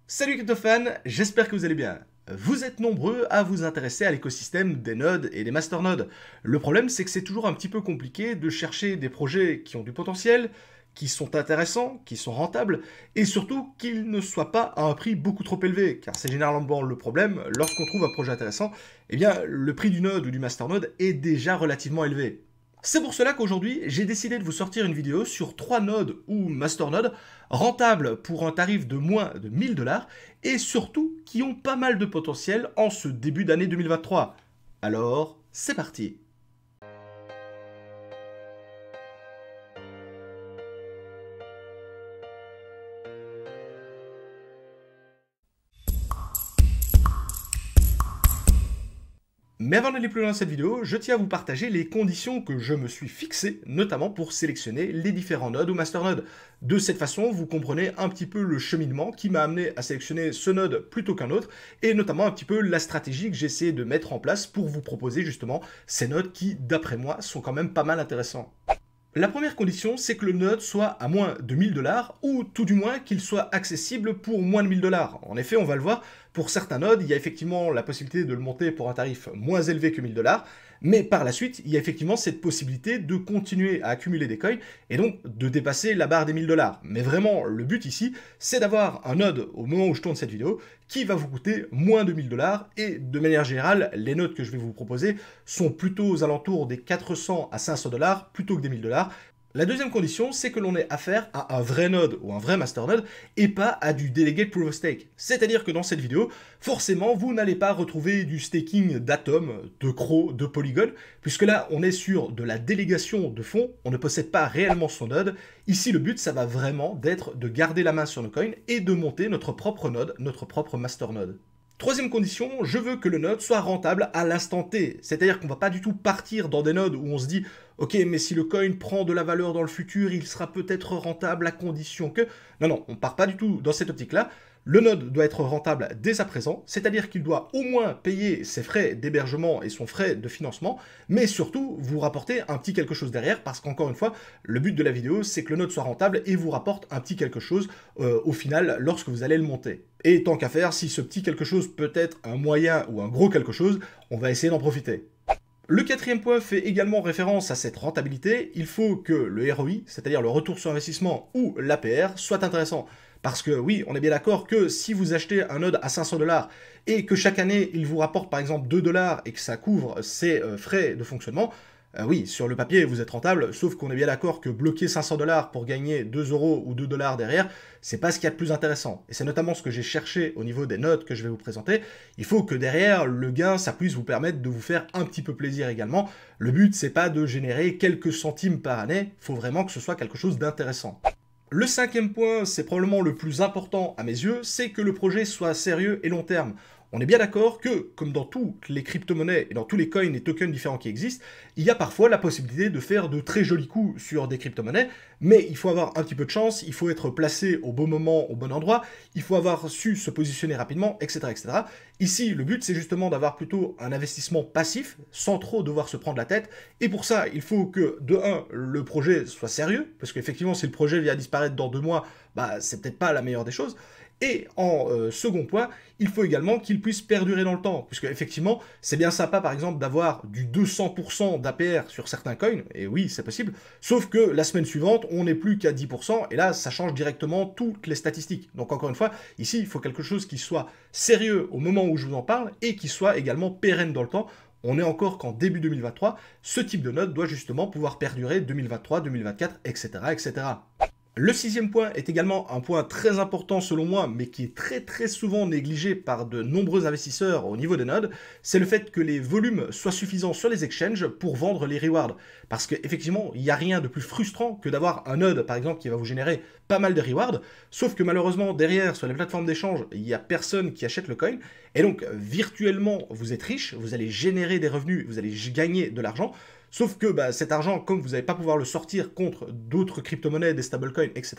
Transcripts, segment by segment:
Salut crypto-fans, j'espère que vous allez bien. Vous êtes nombreux à vous intéresser à l'écosystème des nodes et des masternodes. Le problème, c'est que c'est toujours un petit peu compliqué de chercher des projets qui ont du potentiel, qui sont intéressants, qui sont rentables, et surtout qu'ils ne soient pas à un prix beaucoup trop élevé, car c'est généralement le problème lorsqu'on trouve un projet intéressant, eh bien le prix du node ou du masternode est déjà relativement élevé. C'est pour cela qu'aujourd'hui, j'ai décidé de vous sortir une vidéo sur 3 nodes ou masternodes rentables pour un tarif de moins de 1000 dollars et surtout qui ont pas mal de potentiel en ce début d'année 2023. Alors, c'est parti! Mais avant d'aller plus loin dans cette vidéo, je tiens à vous partager les conditions que je me suis fixées, notamment pour sélectionner les différents nodes ou masternodes. De cette façon, vous comprenez un petit peu le cheminement qui m'a amené à sélectionner ce node plutôt qu'un autre, et notamment un petit peu la stratégie que j'ai essayé de mettre en place pour vous proposer justement ces nodes qui, d'après moi, sont quand même pas mal intéressants. La première condition, c'est que le node soit à moins de 1000 dollars ou tout du moins qu'il soit accessible pour moins de 1000 dollars. En effet, on va le voir, pour certains nodes, il y a effectivement la possibilité de le monter pour un tarif moins élevé que 1000 dollars, mais par la suite, il y a effectivement cette possibilité de continuer à accumuler des coins et donc de dépasser la barre des 1000 dollars. Mais vraiment, le but ici, c'est d'avoir un node au moment où je tourne cette vidéo qui va vous coûter moins de 1000 dollars et de manière générale, les nodes que je vais vous proposer sont plutôt aux alentours des 400 à 500 dollars plutôt que des 1000 dollars. La deuxième condition, c'est que l'on ait affaire à un vrai node ou un vrai masternode et pas à du delegate proof of stake. C'est-à-dire que dans cette vidéo, forcément, vous n'allez pas retrouver du staking d'Atom, de Crow, de Polygon, puisque là, on est sur de la délégation de fonds, on ne possède pas réellement son node. Ici, le but, ça va vraiment d'être de garder la main sur nos coins et de monter notre propre node, notre propre masternode. Troisième condition, je veux que le node soit rentable à l'instant T. C'est-à-dire qu'on ne va pas du tout partir dans des nodes où on se dit « Ok, mais si le coin prend de la valeur dans le futur, il sera peut-être rentable à condition que... » Non, non, on ne part pas du tout dans cette optique-là. Le node doit être rentable dès à présent, c'est-à-dire qu'il doit au moins payer ses frais d'hébergement et son frais de financement, mais surtout vous rapporter un petit quelque chose derrière, parce qu'encore une fois, le but de la vidéo, c'est que le node soit rentable et vous rapporte un petit quelque chose au final lorsque vous allez le monter. Et tant qu'à faire, si ce petit quelque chose peut être un moyen ou un gros quelque chose, on va essayer d'en profiter. Le quatrième point fait également référence à cette rentabilité. Il faut que le ROI, c'est-à-dire le retour sur investissement ou l'APR, soit intéressant. Parce que oui, on est bien d'accord que si vous achetez un node à 500 dollars et que chaque année il vous rapporte par exemple 2 dollars et que ça couvre ses frais de fonctionnement, oui, sur le papier vous êtes rentable, sauf qu'on est bien d'accord que bloquer 500 dollars pour gagner 2 euros ou 2 dollars derrière, c'est pas ce qu'il y a de plus intéressant. Et c'est notamment ce que j'ai cherché au niveau des notes que je vais vous présenter. Il faut que derrière, le gain, ça puisse vous permettre de vous faire un petit peu plaisir également. Le but, c'est pas de générer quelques centimes par année, il faut vraiment que ce soit quelque chose d'intéressant. Le cinquième point, c'est probablement le plus important à mes yeux, c'est que le projet soit sérieux et long terme. On est bien d'accord que, comme dans toutes les crypto-monnaies et dans tous les coins et tokens différents qui existent, il y a parfois la possibilité de faire de très jolis coups sur des crypto-monnaies, mais il faut avoir un petit peu de chance, il faut être placé au bon moment, au bon endroit, il faut avoir su se positionner rapidement, etc. etc. Ici, le but, c'est justement d'avoir plutôt un investissement passif, sans trop devoir se prendre la tête, et pour ça, il faut que, de 1, le projet soit sérieux, parce qu'effectivement, si le projet vient disparaître dans 2 mois, bah, c'est peut-être pas la meilleure des choses. Et en second point, il faut également qu'il puisse perdurer dans le temps, puisque effectivement, c'est bien sympa par exemple d'avoir du 200% d'APR sur certains coins, et oui, c'est possible, sauf que la semaine suivante, on n'est plus qu'à 10%, et là, ça change directement toutes les statistiques. Donc encore une fois, ici, il faut quelque chose qui soit sérieux au moment où je vous en parle, et qui soit également pérenne dans le temps. On est encore qu'en début 2023, ce type de note doit justement pouvoir perdurer 2023, 2024, etc., etc. Le sixième point est également un point très important selon moi, mais qui est très souvent négligé par de nombreux investisseurs au niveau des nodes, c'est le fait que les volumes soient suffisants sur les exchanges pour vendre les rewards. Parce qu'effectivement, il n'y a rien de plus frustrant que d'avoir un node, par exemple, qui va vous générer pas mal de rewards, sauf que malheureusement, derrière, sur les plateformes d'échange, il n'y a personne qui achète le coin, et donc virtuellement, vous êtes riche, vous allez générer des revenus, vous allez gagner de l'argent. Sauf que cet argent, comme vous n'allez pas pouvoir le sortir contre d'autres crypto-monnaies, des stablecoins, etc.,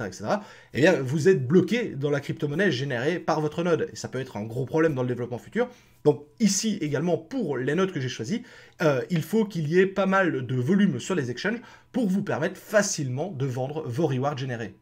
eh bien, vous êtes bloqué dans la crypto-monnaie générée par votre node. Et ça peut être un gros problème dans le développement futur. Donc ici également, pour les nodes que j'ai choisies, il faut qu'il y ait pas mal de volume sur les exchanges pour vous permettre facilement de vendre vos rewards générés.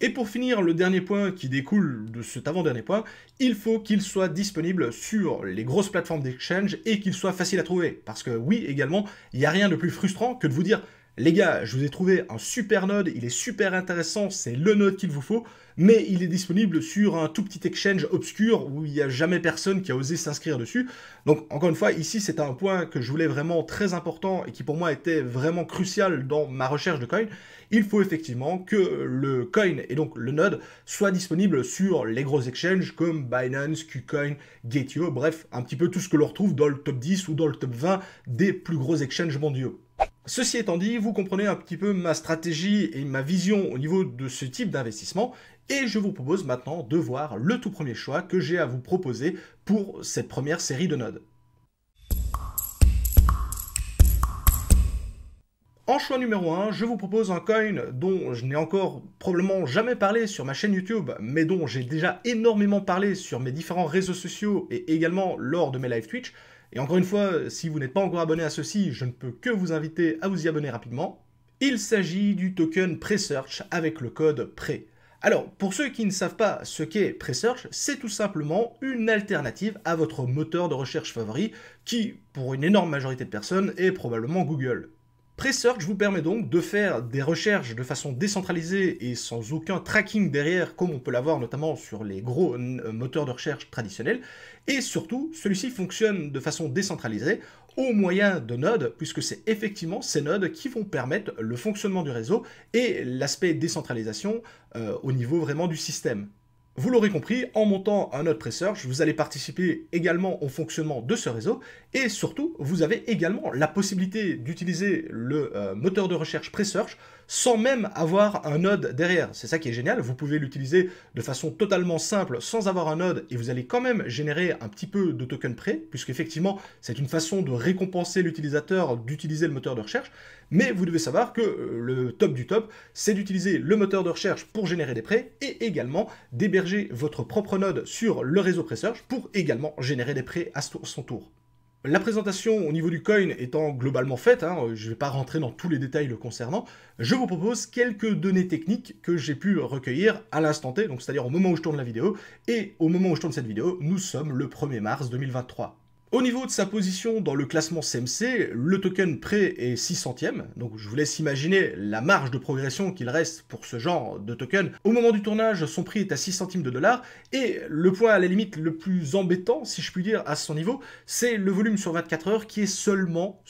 Et pour finir, le dernier point qui découle de cet avant-dernier point, il faut qu'il soit disponible sur les grosses plateformes d'exchange et qu'il soit facile à trouver. Parce que oui, également, il n'y a rien de plus frustrant que de vous dire « Les gars, je vous ai trouvé un super node, il est super intéressant, c'est le node qu'il vous faut, mais il est disponible sur un tout petit exchange obscur où il n'y a jamais personne qui a osé s'inscrire dessus. » Donc encore une fois, ici c'est un point que je voulais vraiment très important et qui pour moi était vraiment crucial dans ma recherche de coin. Il faut effectivement que le coin et donc le node soit disponible sur les gros exchanges comme Binance, KuCoin, Gate.io, bref, un petit peu tout ce que l'on retrouve dans le top 10 ou dans le top 20 des plus gros exchanges mondiaux. Ceci étant dit, vous comprenez un petit peu ma stratégie et ma vision au niveau de ce type d'investissement et je vous propose maintenant de voir le tout premier choix que j'ai à vous proposer pour cette première série de nodes. En choix numéro 1, je vous propose un coin dont je n'ai encore probablement jamais parlé sur ma chaîne YouTube, mais dont j'ai déjà énormément parlé sur mes différents réseaux sociaux et également lors de mes live Twitch. Et encore une fois, si vous n'êtes pas encore abonné à ceci, je ne peux que vous inviter à vous y abonner rapidement. Il s'agit du token Presearch avec le code PRE. Alors, pour ceux qui ne savent pas ce qu'est Presearch, c'est tout simplement une alternative à votre moteur de recherche favori, qui, pour une énorme majorité de personnes, est probablement Google. Presearch vous permet donc de faire des recherches de façon décentralisée et sans aucun tracking derrière, comme on peut l'avoir notamment sur les gros moteurs de recherche traditionnels. Et surtout, celui-ci fonctionne de façon décentralisée au moyen de nodes, puisque c'est effectivement ces nodes qui vont permettre le fonctionnement du réseau et l'aspect décentralisation au niveau vraiment du système. Vous l'aurez compris, en montant un node Presearch, vous allez participer également au fonctionnement de ce réseau et surtout, vous avez également la possibilité d'utiliser le moteur de recherche Presearch sans même avoir un node derrière. C'est ça qui est génial, vous pouvez l'utiliser de façon totalement simple sans avoir un node et vous allez quand même générer un petit peu de token prêt, puisqu'effectivement, c'est une façon de récompenser l'utilisateur d'utiliser le moteur de recherche. Mais vous devez savoir que le top du top, c'est d'utiliser le moteur de recherche pour générer des prêts et également d'héberger votre propre node sur le réseau Presearch pour également générer des prêts à son tour. La présentation au niveau du coin étant globalement faite, je ne vais pas rentrer dans tous les détails le concernant, je vous propose quelques données techniques que j'ai pu recueillir à l'instant T, donc c'est-à-dire au moment où je tourne la vidéo, et au moment où je tourne cette vidéo, nous sommes le 1er mars 2023. Au niveau de sa position dans le classement CMC, le token prêt est 600e, donc je vous laisse imaginer la marge de progression qu'il reste pour ce genre de token. Au moment du tournage, son prix est à 6 centimes de dollars, et le point à la limite le plus embêtant, si je puis dire, à son niveau, c'est le volume sur 24 heures qui est seulement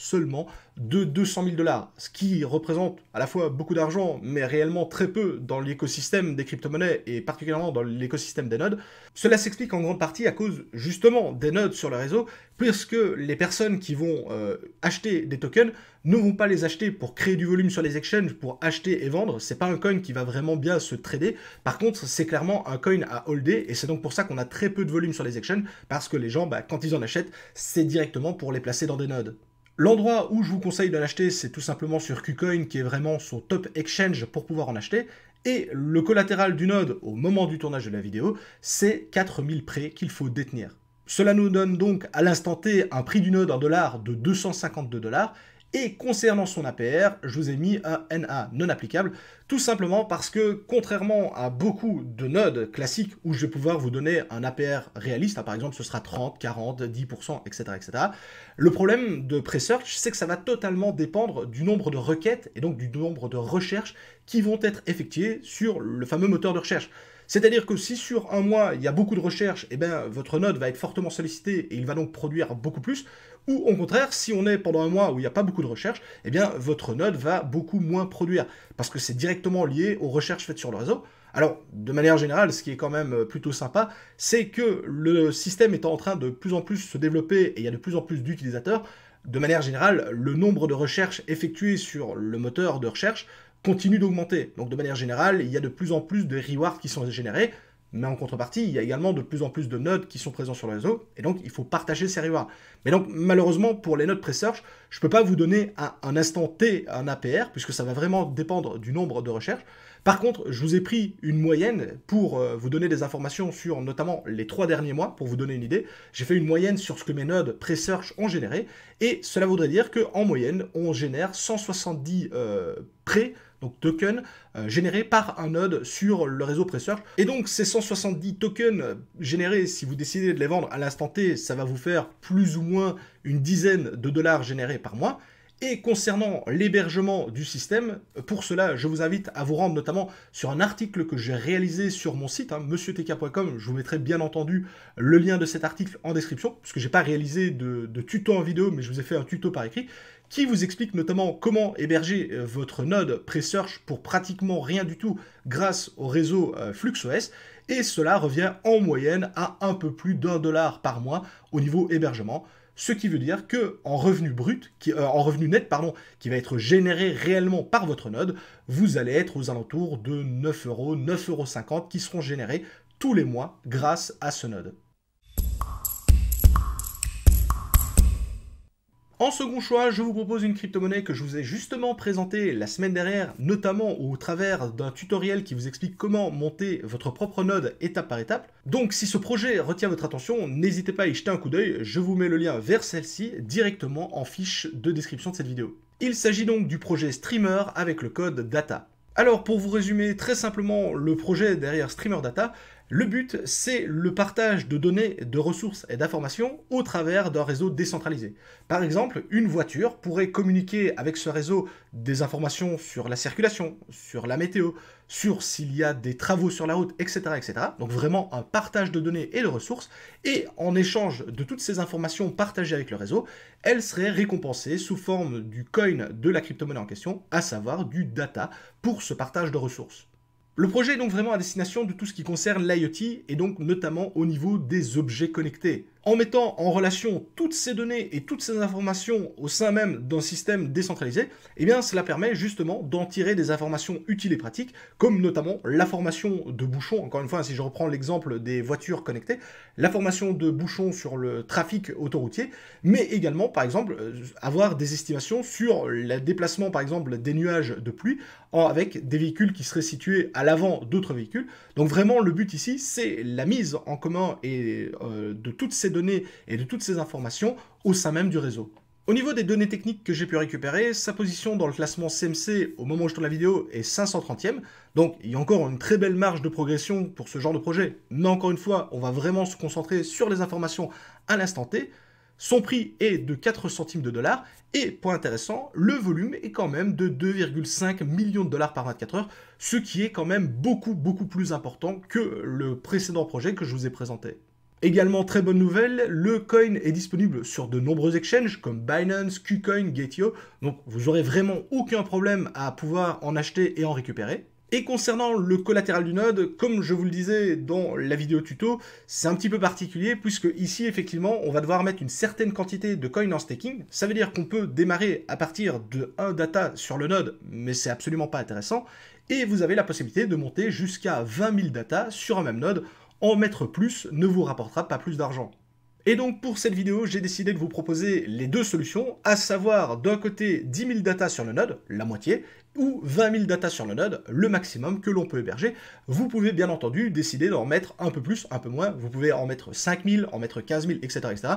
de 200 000 dollars, ce qui représente à la fois beaucoup d'argent, mais réellement très peu dans l'écosystème des crypto-monnaies et particulièrement dans l'écosystème des nodes. Cela s'explique en grande partie à cause justement des nodes sur le réseau, puisque les personnes qui vont acheter des tokens ne vont pas les acheter pour créer du volume sur les exchanges, pour acheter et vendre. C'est pas un coin qui va vraiment bien se trader. Par contre, c'est clairement un coin à holder et c'est donc pour ça qu'on a très peu de volume sur les exchanges, parce que les gens, quand ils en achètent, c'est directement pour les placer dans des nodes. L'endroit où je vous conseille d'en acheter, c'est tout simplement sur KuCoin, qui est vraiment son top exchange pour pouvoir en acheter. Et le collatéral du node, au moment du tournage de la vidéo, c'est 4000 prêts qu'il faut détenir. Cela nous donne donc à l'instant T un prix du node en dollars de 252 $. Et concernant son APR, je vous ai mis un NA non applicable, tout simplement parce que, contrairement à beaucoup de nodes classiques où je vais pouvoir vous donner un APR réaliste, par exemple ce sera 30, 40, 10%, etc., etc., le problème de Presearch, c'est que ça va totalement dépendre du nombre de requêtes et donc du nombre de recherches qui vont être effectuées sur le fameux moteur de recherche. C'est-à-dire que si sur un mois, il y a beaucoup de recherches, votre node va être fortement sollicité et il va donc produire beaucoup plus. Ou au contraire, si on est pendant un mois où il n'y a pas beaucoup de recherches, votre node va beaucoup moins produire. Parce que c'est directement lié aux recherches faites sur le réseau. Alors, de manière générale, ce qui est quand même plutôt sympa, c'est que le système étant en train de plus en plus se développer et il y a de plus en plus d'utilisateurs, de manière générale, le nombre de recherches effectuées sur le moteur de recherche continue d'augmenter. Donc de manière générale, il y a de plus en plus de rewards qui sont générés, mais en contrepartie, il y a également de plus en plus de nodes qui sont présents sur le réseau, et donc il faut partager ces rewards. Mais donc malheureusement, pour les nodes Presearch, je ne peux pas vous donner à un instant T un APR, puisque ça va vraiment dépendre du nombre de recherches. Par contre, je vous ai pris une moyenne pour vous donner des informations sur notamment les 3 derniers mois, pour vous donner une idée. J'ai fait une moyenne sur ce que mes nodes Presearch ont généré, et cela voudrait dire qu'en moyenne, on génère 170 prêts donc tokens générés par un node sur le réseau Presearch. Et donc ces 170 tokens générés, si vous décidez de les vendre à l'instant T, ça va vous faire plus ou moins une dizaine de dollars générés par mois. Et concernant l'hébergement du système, pour cela, je vous invite à vous rendre notamment sur un article que j'ai réalisé sur mon site, monsieurtk.com. Je vous mettrai bien entendu le lien de cet article en description, puisque je n'ai pas réalisé de tuto en vidéo, mais je vous ai fait un tuto par écrit, qui vous explique notamment comment héberger votre node Presearch pour pratiquement rien du tout grâce au réseau FluxOS. Et cela revient en moyenne à un peu plus d'$1 par mois au niveau hébergement. Ce qui veut dire que en revenu net, qui va être généré réellement par votre node, vous allez être aux alentours de 9 €, 9,50 € qui seront générés tous les mois grâce à ce node. En second choix, je vous propose une crypto-monnaie que je vous ai justement présentée la semaine dernière, notamment au travers d'un tutoriel qui vous explique comment monter votre propre node étape par étape. Donc si ce projet retient votre attention, n'hésitez pas à y jeter un coup d'œil, je vous mets le lien vers celle-ci directement en fiche de description de cette vidéo. Il s'agit donc du projet Streamer avec le code DATA. Alors pour vous résumer très simplement le projet derrière Streamer Data, le but c'est le partage de données, de ressources et d'informations au travers d'un réseau décentralisé. Par exemple, une voiture pourrait communiquer avec ce réseau des informations sur la circulation, sur la météo, sur s'il y a des travaux sur la route, etc., etc. Donc vraiment un partage de données et de ressources. Et en échange de toutes ces informations partagées avec le réseau, elle serait récompensée sous forme du coin de la crypto-monnaie en question, à savoir du data pour ce partage de ressources. Le projet est donc vraiment à destination de tout ce qui concerne l'IoT et donc notamment au niveau des objets connectés. En mettant en relation toutes ces données et toutes ces informations au sein même d'un système décentralisé, eh bien cela permet justement d'en tirer des informations utiles et pratiques, comme notamment l'information de bouchons, encore une fois si je reprends l'exemple des voitures connectées, l'information de bouchons sur le trafic autoroutier, mais également par exemple avoir des estimations sur le déplacement par exemple des nuages de pluie avec des véhicules qui seraient situés à l'avant d'autres véhicules. Donc vraiment le but ici c'est la mise en commun de toutes ces données et de toutes ces informations au sein même du réseau. Au niveau des données techniques que j'ai pu récupérer, sa position dans le classement CMC au moment où je tourne la vidéo est 530e, donc il y a encore une très belle marge de progression pour ce genre de projet, mais encore une fois, on va vraiment se concentrer sur les informations à l'instant T. Son prix est de 4 centimes de dollars, et point intéressant, le volume est quand même de 2,5 millions de dollars par 24 heures, ce qui est quand même beaucoup plus important que le précédent projet que je vous ai présenté. Également, très bonne nouvelle, le coin est disponible sur de nombreux exchanges comme Binance, KuCoin, Gate.io, donc vous n'aurez vraiment aucun problème à pouvoir en acheter et en récupérer. Et concernant le collatéral du node, comme je vous le disais dans la vidéo tuto, c'est un petit peu particulier puisque ici effectivement on va devoir mettre une certaine quantité de coins en staking. Ça veut dire qu'on peut démarrer à partir de 1 data sur le node, mais c'est absolument pas intéressant. Et vous avez la possibilité de monter jusqu'à 20 000 data sur un même node. En mettre plus ne vous rapportera pas plus d'argent. Et donc pour cette vidéo, j'ai décidé de vous proposer les deux solutions, à savoir d'un côté 10 000 data sur le node, la moitié, ou 20 000 data sur le node, le maximum que l'on peut héberger. Vous pouvez bien entendu décider d'en mettre un peu plus, un peu moins, vous pouvez en mettre 5 000, en mettre 15 000, etc., etc.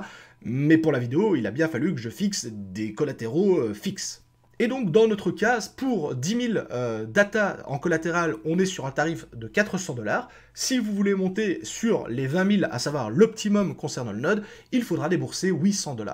Mais pour la vidéo, il a bien fallu que je fixe des collatéraux fixes. Et donc dans notre cas, pour 10 000 data en collatéral, on est sur un tarif de 400 $. Si vous voulez monter sur les 20 000, à savoir l'optimum concernant le node, il faudra débourser 800 $.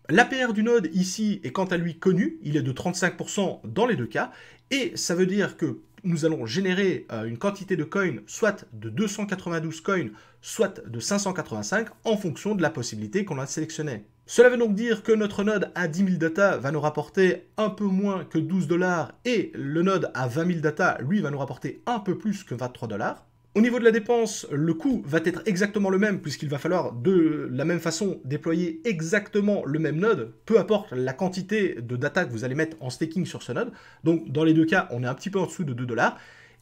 L'APR du node ici est quant à lui connu, il est de 35% dans les deux cas, et ça veut dire que nous allons générer une quantité de coins, soit de 292 coins, soit de 585, en fonction de la possibilité qu'on a sélectionnée. Cela veut donc dire que notre node à 10 000 data va nous rapporter un peu moins que 12 $, et le node à 20 000 data, lui, va nous rapporter un peu plus que 23 $. Au niveau de la dépense, le coût va être exactement le même, puisqu'il va falloir de la même façon déployer exactement le même node, peu importe la quantité de data que vous allez mettre en staking sur ce node. Donc dans les deux cas, on est un petit peu en dessous de 2 $.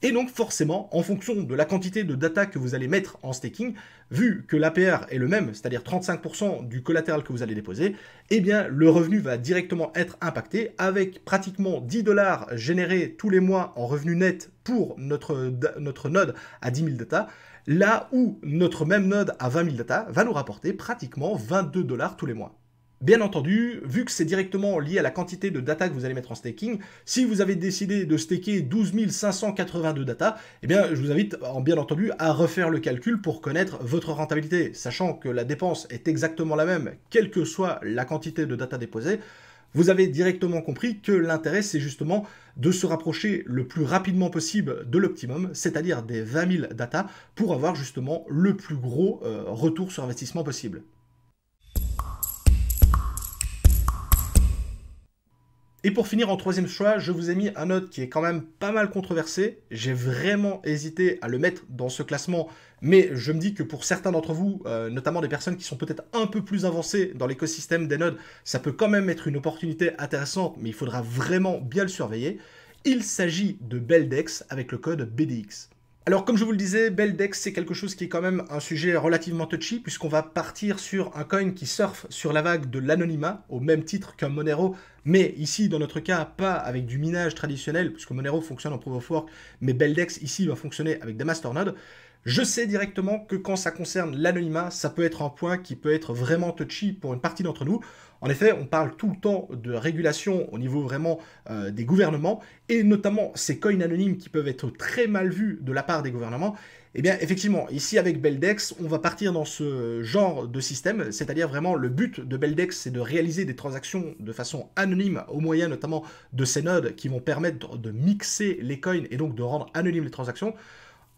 Et donc forcément, en fonction de la quantité de data que vous allez mettre en staking, vu que l'APR est le même, c'est-à-dire 35% du collatéral que vous allez déposer, eh bien le revenu va directement être impacté avec pratiquement 10 $ générés tous les mois en revenu net pour notre node à 10 000 data, là où notre même node à 20 000 data va nous rapporter pratiquement 22 $ tous les mois. Bien entendu, vu que c'est directement lié à la quantité de data que vous allez mettre en staking, si vous avez décidé de staker 12 582 data, eh bien, je vous invite, bien entendu, à refaire le calcul pour connaître votre rentabilité, sachant que la dépense est exactement la même, quelle que soit la quantité de data déposée. Vous avez directement compris que l'intérêt, c'est justement de se rapprocher le plus rapidement possible de l'optimum, c'est-à-dire des 20 000 data, pour avoir justement le plus gros retour sur investissement possible. Et pour finir, en troisième choix, je vous ai mis un node qui est quand même pas mal controversé. J'ai vraiment hésité à le mettre dans ce classement, mais je me dis que pour certains d'entre vous, notamment des personnes qui sont peut-être un peu plus avancées dans l'écosystème des nodes, ça peut quand même être une opportunité intéressante, mais il faudra vraiment bien le surveiller. Il s'agit de Beldex avec le code BDX. Alors comme je vous le disais, Beldex c'est quelque chose qui est quand même un sujet relativement touchy puisqu'on va partir sur un coin qui surfe sur la vague de l'anonymat au même titre qu'un Monero, mais ici dans notre cas pas avec du minage traditionnel puisque Monero fonctionne en Proof of Work, mais Beldex ici va fonctionner avec des masternodes. Je sais directement que quand ça concerne l'anonymat, ça peut être un point qui peut être vraiment touchy pour une partie d'entre nous. En effet, on parle tout le temps de régulation au niveau vraiment des gouvernements, et notamment ces coins anonymes qui peuvent être très mal vus de la part des gouvernements. Eh bien, effectivement, ici avec Beldex, on va partir dans ce genre de système, c'est-à-dire vraiment le but de Beldex, c'est de réaliser des transactions de façon anonyme, au moyen notamment de ces nodes qui vont permettre de mixer les coins et donc de rendre anonymes les transactions.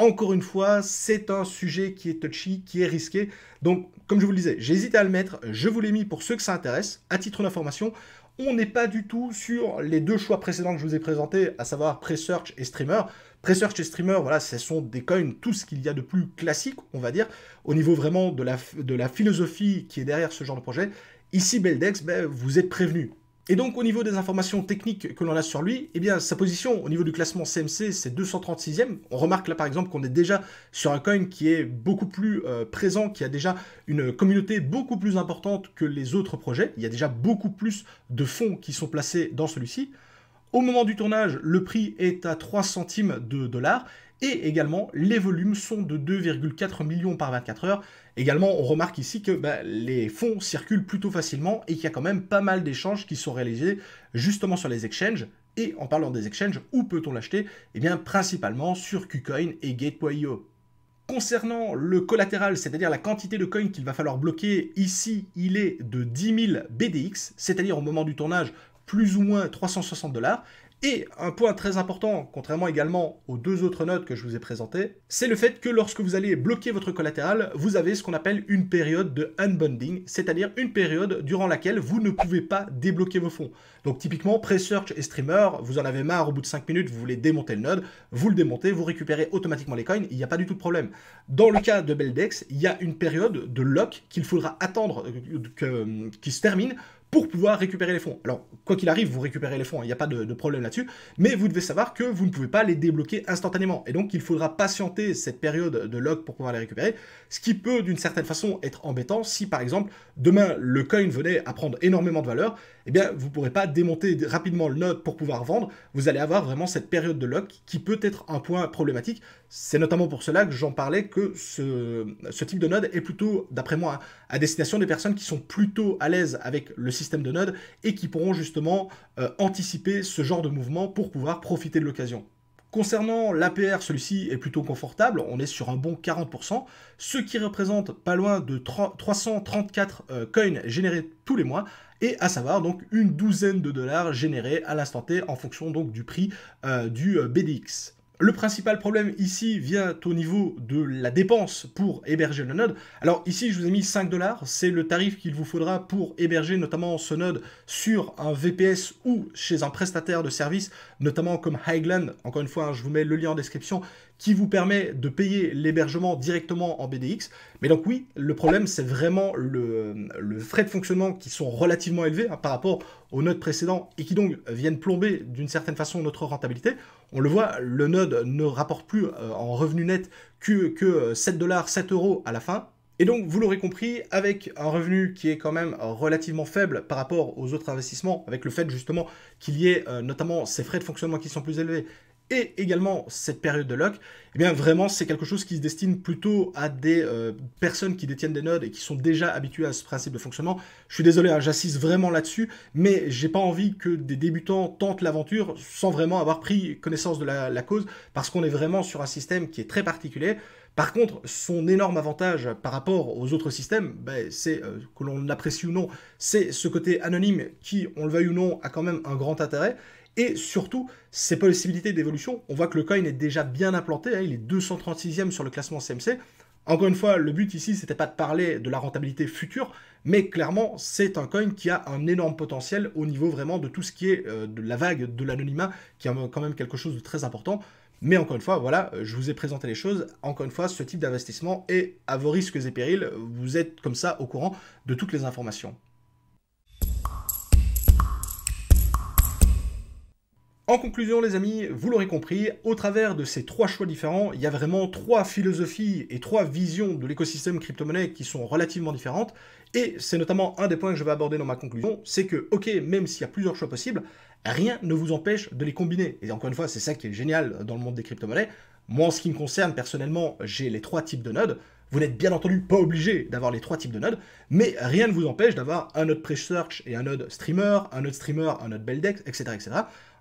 Encore une fois, c'est un sujet qui est touchy, qui est risqué. Donc, comme je vous le disais, j'ai hésité à le mettre. Je vous l'ai mis pour ceux que ça intéresse. À titre d'information, on n'est pas du tout sur les deux choix précédents que je vous ai présentés, à savoir Presearch et Streamer. Presearch et Streamer, voilà, ce sont des coins, tout ce qu'il y a de plus classique, on va dire, au niveau vraiment de la philosophie qui est derrière ce genre de projet. Ici, Beldex, ben, vous êtes prévenus. Et donc, au niveau des informations techniques que l'on a sur lui, eh bien, sa position au niveau du classement CMC, c'est 236e. On remarque là, par exemple, qu'on est déjà sur un coin qui est beaucoup plus présent, qui a déjà une communauté beaucoup plus importante que les autres projets. Il y a déjà beaucoup plus de fonds qui sont placés dans celui-ci. Au moment du tournage, le prix est à 3 centimes de dollars. Et également, les volumes sont de 2,4 millions par 24 heures. Également, on remarque ici que les fonds circulent plutôt facilement et qu'il y a quand même pas mal d'échanges qui sont réalisés justement sur les exchanges. Et en parlant des exchanges, où peut-on l'acheter? Eh bien, principalement sur KuCoin et Gate.io. Concernant le collatéral, c'est-à-dire la quantité de coins qu'il va falloir bloquer, ici, il est de 10 000 BDX, c'est-à-dire au moment du tournage, plus ou moins 360 $. Et un point très important, contrairement également aux deux autres nodes que je vous ai présentées, c'est le fait que lorsque vous allez bloquer votre collatéral, vous avez ce qu'on appelle une période de unbunding, c'est-à-dire une période durant laquelle vous ne pouvez pas débloquer vos fonds. Donc typiquement, Presearch et Streamer, vous en avez marre au bout de 5 minutes, vous voulez démonter le node, vous le démontez, vous récupérez automatiquement les coins, il n'y a pas du tout de problème. Dans le cas de Beldex, il y a une période de lock qu'il faudra attendre qui se termine pour pouvoir récupérer les fonds. Alors, quoi qu'il arrive, vous récupérez les fonds, il n'y a pas de problème là-dessus, mais vous devez savoir que vous ne pouvez pas les débloquer instantanément, et donc il faudra patienter cette période de lock pour pouvoir les récupérer, ce qui peut d'une certaine façon être embêtant si par exemple, demain, le coin venait à prendre énormément de valeur, eh bien, vous ne pourrez pas démonter rapidement le node pour pouvoir vendre, vous allez avoir vraiment cette période de lock qui peut être un point problématique. C'est notamment pour cela que j'en parlais que ce type de node est plutôt, d'après moi, à destination des personnes qui sont plutôt à l'aise avec le système de node et qui pourront justement anticiper ce genre de mouvement pour pouvoir profiter de l'occasion. Concernant l'APR, celui-ci est plutôt confortable, on est sur un bon 40%, ce qui représente pas loin de 334 coins générés tous les mois, et à savoir donc une douzaine de dollars générés à l'instant T en fonction donc du prix du BDX. Le principal problème ici vient au niveau de la dépense pour héberger le node. Alors ici, je vous ai mis 5 $, c'est le tarif qu'il vous faudra pour héberger notamment ce node sur un VPS ou chez un prestataire de service, notamment comme Highland. Encore une fois, je vous mets le lien en description qui vous permet de payer l'hébergement directement en BDX. Mais donc oui, le problème, c'est vraiment le frais de fonctionnement qui sont relativement élevés par rapport aux nodes précédents et qui donc viennent plomber d'une certaine façon notre rentabilité. On le voit, le node ne rapporte plus en revenu net que 7 $, 7 € à la fin. Et donc, vous l'aurez compris, avec un revenu qui est quand même relativement faible par rapport aux autres investissements, avec le fait justement qu'il y ait notamment ces frais de fonctionnement qui sont plus élevés, et également cette période de lock, eh bien vraiment c'est quelque chose qui se destine plutôt à des personnes qui détiennent des nodes et qui sont déjà habituées à ce principe de fonctionnement. Je suis désolé, hein, j'insiste vraiment là-dessus, mais j'ai pas envie que des débutants tentent l'aventure sans vraiment avoir pris connaissance de la cause, parce qu'on est vraiment sur un système qui est très particulier. Par contre, son énorme avantage par rapport aux autres systèmes, ben, c'est, que l'on l'apprécie ou non, c'est ce côté anonyme qui, on le veuille ou non, a quand même un grand intérêt. Et surtout, ses possibilités d'évolution. On voit que le coin est déjà bien implanté, hein, il est 236e sur le classement CMC. Encore une fois, le but ici, c'était pas de parler de la rentabilité future, mais clairement, c'est un coin qui a un énorme potentiel au niveau vraiment de tout ce qui est de la vague de l'anonymat, qui est quand même quelque chose de très important. Mais encore une fois, voilà, je vous ai présenté les choses. Encore une fois, ce type d'investissement est à vos risques et périls. Vous êtes comme ça au courant de toutes les informations. En conclusion, les amis, vous l'aurez compris, au travers de ces trois choix différents, il y a vraiment trois philosophies et trois visions de l'écosystème crypto-monnaie qui sont relativement différentes. Et c'est notamment un des points que je vais aborder dans ma conclusion, c'est que, ok, même s'il y a plusieurs choix possibles, rien ne vous empêche de les combiner. Et encore une fois, c'est ça qui est génial dans le monde des crypto-monnaies. Moi, en ce qui me concerne, personnellement, j'ai les trois types de nodes. Vous n'êtes bien entendu pas obligé d'avoir les trois types de nodes, mais rien ne vous empêche d'avoir un node Presearch et un node Streamer, un node Beldex, etc., etc.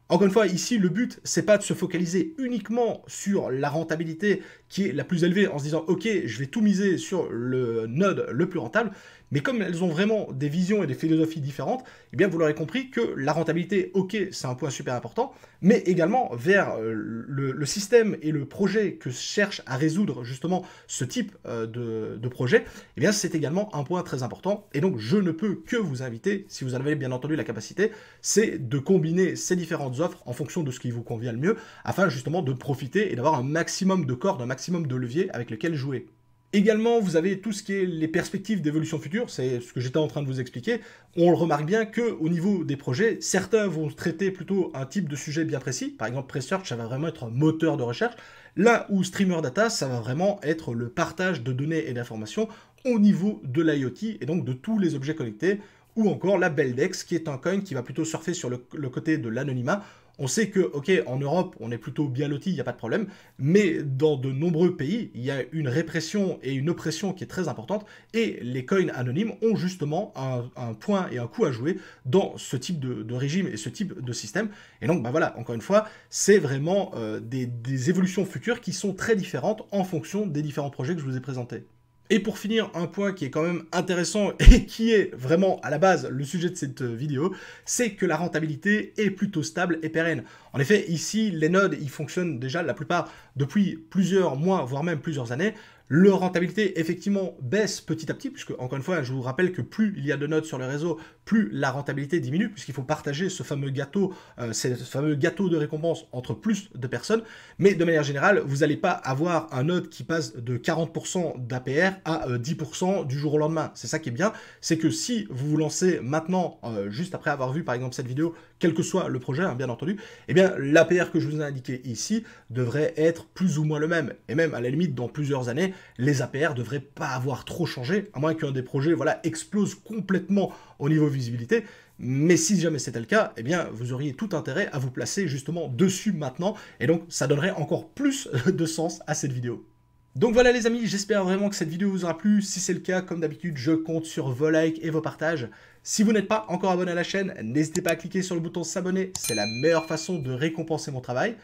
Encore une fois, ici, le but, c'est pas de se focaliser uniquement sur la rentabilité qui est la plus élevée en se disant « Ok, je vais tout miser sur le node le plus rentable », mais comme elles ont vraiment des visions et des philosophies différentes, eh bien, vous l'aurez compris que la rentabilité, ok, c'est un point super important, mais également vers le système et le projet que cherche à résoudre justement ce type de projet, eh bien, c'est également un point très important. Et donc, je ne peux que vous inviter, si vous en avez bien entendu la capacité, c'est de combiner ces différentes offres en fonction de ce qui vous convient le mieux, afin justement de profiter et d'avoir un maximum de cordes, un maximum de leviers avec lesquels jouer. Également, vous avez tout ce qui est les perspectives d'évolution future, c'est ce que j'étais en train de vous expliquer. On le remarque bien qu'au niveau des projets, certains vont traiter plutôt un type de sujet bien précis. Par exemple, Presearch, ça va vraiment être un moteur de recherche. Là où Streamer Data, ça va vraiment être le partage de données et d'informations au niveau de l'IoT et donc de tous les objets connectés. Ou encore la Beldex, qui est un coin qui va plutôt surfer sur le côté de l'anonymat. On sait que, ok, en Europe, on est plutôt bien loti, il n'y a pas de problème, mais dans de nombreux pays, il y a une répression et une oppression qui est très importante, et les coins anonymes ont justement un point et un coup à jouer dans ce type de régime et ce type de système. Et donc, bah voilà, encore une fois, c'est vraiment des évolutions futures qui sont très différentes en fonction des différents projets que je vous ai présentés. Et pour finir, un point qui est quand même intéressant et qui est vraiment à la base le sujet de cette vidéo, c'est que la rentabilité est plutôt stable et pérenne. En effet, ici, les nodes, ils fonctionnent déjà la plupart depuis plusieurs mois, voire même plusieurs années. Leur rentabilité, effectivement, baisse petit à petit, puisque, encore une fois, je vous rappelle que plus il y a de nodes sur le réseau, plus la rentabilité diminue, puisqu'il faut partager ce fameux gâteau de récompense entre plus de personnes. Mais de manière générale, vous n'allez pas avoir un node qui passe de 40% d'APR à 10% du jour au lendemain. C'est ça qui est bien, c'est que si vous vous lancez maintenant, juste après avoir vu, par exemple, cette vidéo, quel que soit le projet, hein, bien entendu, eh bien, l'APR que je vous ai indiqué ici devrait être plus ou moins le même. Et même, à la limite, dans plusieurs années, les APR ne devraient pas avoir trop changé, à moins qu'un des projets voilà, explose complètement au niveau visibilité. Mais si jamais c'était le cas, eh bien, vous auriez tout intérêt à vous placer justement dessus maintenant. Et donc, ça donnerait encore plus de sens à cette vidéo. Donc voilà les amis, j'espère vraiment que cette vidéo vous aura plu. Si c'est le cas, comme d'habitude, je compte sur vos likes et vos partages. Si vous n'êtes pas encore abonné à la chaîne, n'hésitez pas à cliquer sur le bouton s'abonner. C'est la meilleure façon de récompenser mon travail.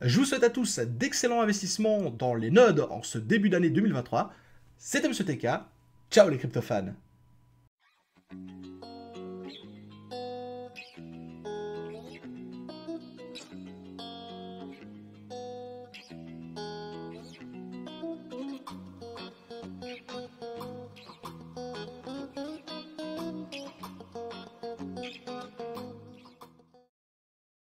Je vous souhaite à tous d'excellents investissements dans les nodes en ce début d'année 2023. C'était Monsieur TK. Ciao les crypto-fans.